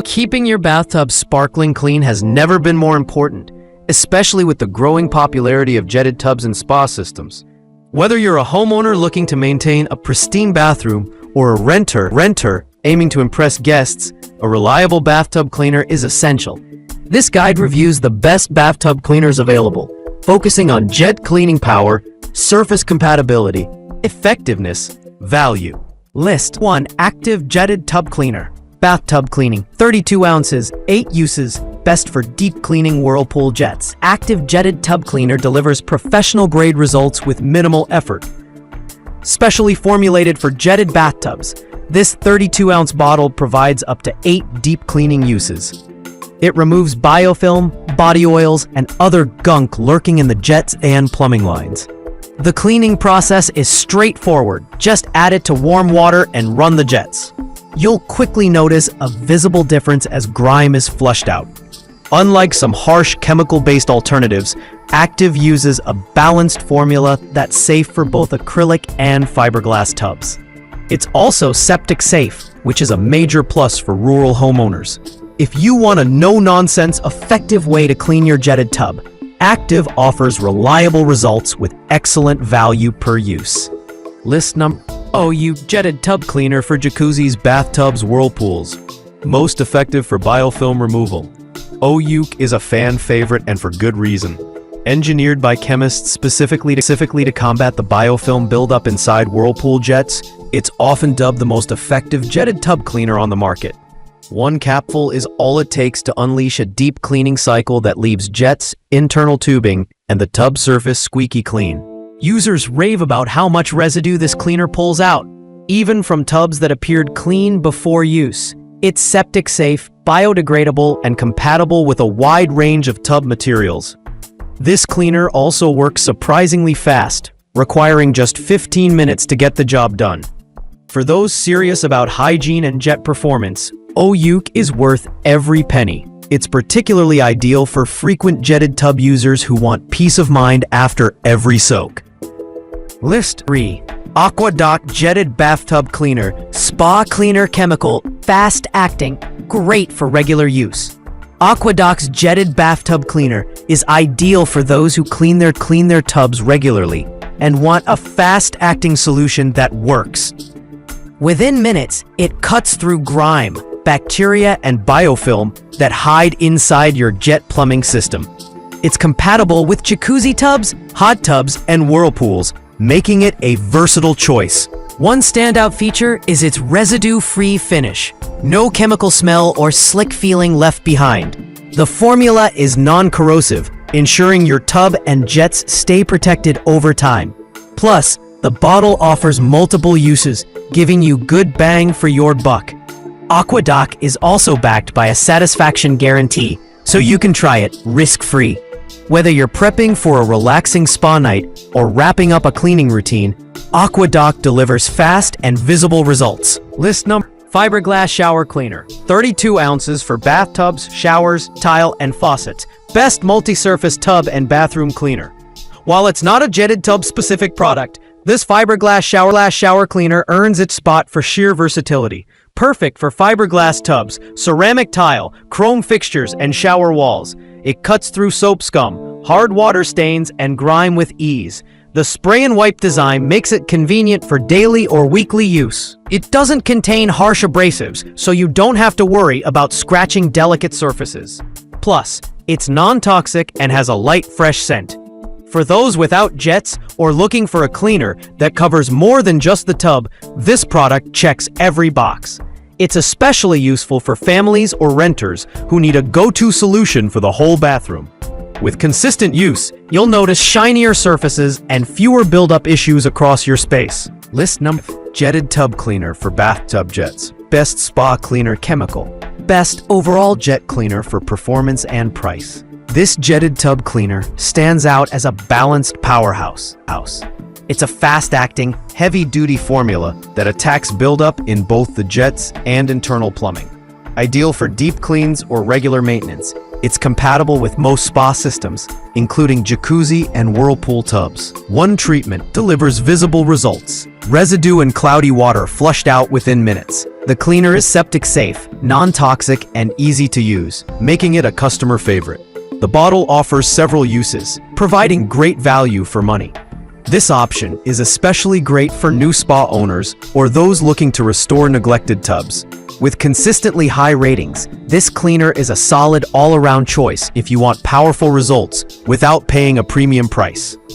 Keeping your bathtub sparkling clean has never been more important, especially with the growing popularity of jetted tubs and spa systems. Whether you're a homeowner looking to maintain a pristine bathroom or a renter aiming to impress guests, a reliable bathtub cleaner is essential. This guide reviews the best bathtub cleaners available, focusing on jet cleaning power, surface compatibility, effectiveness, value. List 1. Active Jetted Tub Cleaner. Bathtub cleaning, 32 ounces, 8 uses, best for deep cleaning Whirlpool jets. Active Jetted Tub Cleaner delivers professional-grade results with minimal effort. Specially formulated for jetted bathtubs, this 32-ounce bottle provides up to 8 deep cleaning uses. It removes biofilm, body oils, and other gunk lurking in the jets and plumbing lines. The cleaning process is straightforward. Just add it to warm water and run the jets. You'll quickly notice a visible difference as grime is flushed out. Unlike some harsh chemical-based alternatives, Active uses a balanced formula that's safe for both acrylic and fiberglass tubs. It's also septic safe, which is a major plus for rural homeowners. If you want a no-nonsense, effective way to clean your jetted tub, Active offers reliable results with excellent value per use. List number OU Jetted Tub Cleaner for Jacuzzis, Bathtubs, Whirlpools. Most effective for biofilm removal. OU is a fan favorite and for good reason. Engineered by chemists specifically to combat the biofilm buildup inside Whirlpool jets, it's often dubbed the most effective jetted tub cleaner on the market. One capful is all it takes to unleash a deep cleaning cycle that leaves jets, internal tubing, and the tub surface squeaky clean. Users rave about how much residue this cleaner pulls out, even from tubs that appeared clean before use. It's septic safe, biodegradable, and compatible with a wide range of tub materials. This cleaner also works surprisingly fast, requiring just 15 minutes to get the job done. For those serious about hygiene and jet performance, OU is worth every penny. It's particularly ideal for frequent jetted tub users who want peace of mind after every soak. List 3. AquaDoc Jetted Bathtub Cleaner. Spa Cleaner Chemical. Fast acting. Great for regular use. AquaDoc's Jetted Bathtub Cleaner is ideal for those who clean their tubs regularly and want a fast-acting solution that works. Within minutes, it cuts through grime, bacteria, and biofilm that hide inside your jet plumbing system. It's compatible with jacuzzi tubs, hot tubs, and whirlpools, making it a versatile choice. One standout feature is its residue-free finish. No chemical smell or slick feeling left behind. The formula is non-corrosive, ensuring your tub and jets stay protected over time. Plus, the bottle offers multiple uses, giving you good bang for your buck. AquaDoc is also backed by a satisfaction guarantee, so you can try it risk-free. Whether you're prepping for a relaxing spa night or wrapping up a cleaning routine, AquaDoc delivers fast and visible results. List number Fiberglass Shower Cleaner. 32 ounces for bathtubs, showers, tile, and faucets. Best multi-surface tub and bathroom cleaner. While it's not a jetted tub-specific product, this fiberglass shower cleaner earns its spot for sheer versatility. Perfect for fiberglass tubs, ceramic tile, chrome fixtures, and shower walls. It cuts through soap scum, hard water stains, and grime with ease. The spray and wipe design makes it convenient for daily or weekly use. It doesn't contain harsh abrasives, so you don't have to worry about scratching delicate surfaces. Plus, it's non-toxic and has a light, fresh scent. For those without jets or looking for a cleaner that covers more than just the tub, this product checks every box. It's especially useful for families or renters who need a go-to solution for the whole bathroom. With consistent use, you'll notice shinier surfaces and fewer buildup issues across your space. List number Jetted Tub Cleaner for Bathtub Jets. Best Spa Cleaner Chemical. Best Overall Jet Cleaner for performance and price. This jetted tub cleaner stands out as a balanced powerhouse. It's a fast-acting, heavy-duty formula that attacks buildup in both the jets and internal plumbing. Ideal for deep cleans or regular maintenance, It's compatible with most spa systems, including Jacuzzi and Whirlpool tubs. One treatment delivers visible results. Residue and cloudy water flushed out within minutes. The cleaner is septic safe, non-toxic, and easy to use, making it a customer favorite. The bottle offers several uses, providing great value for money. This option is especially great for new spa owners or those looking to restore neglected tubs. With consistently high ratings, this cleaner is a solid all-around choice if you want powerful results without paying a premium price.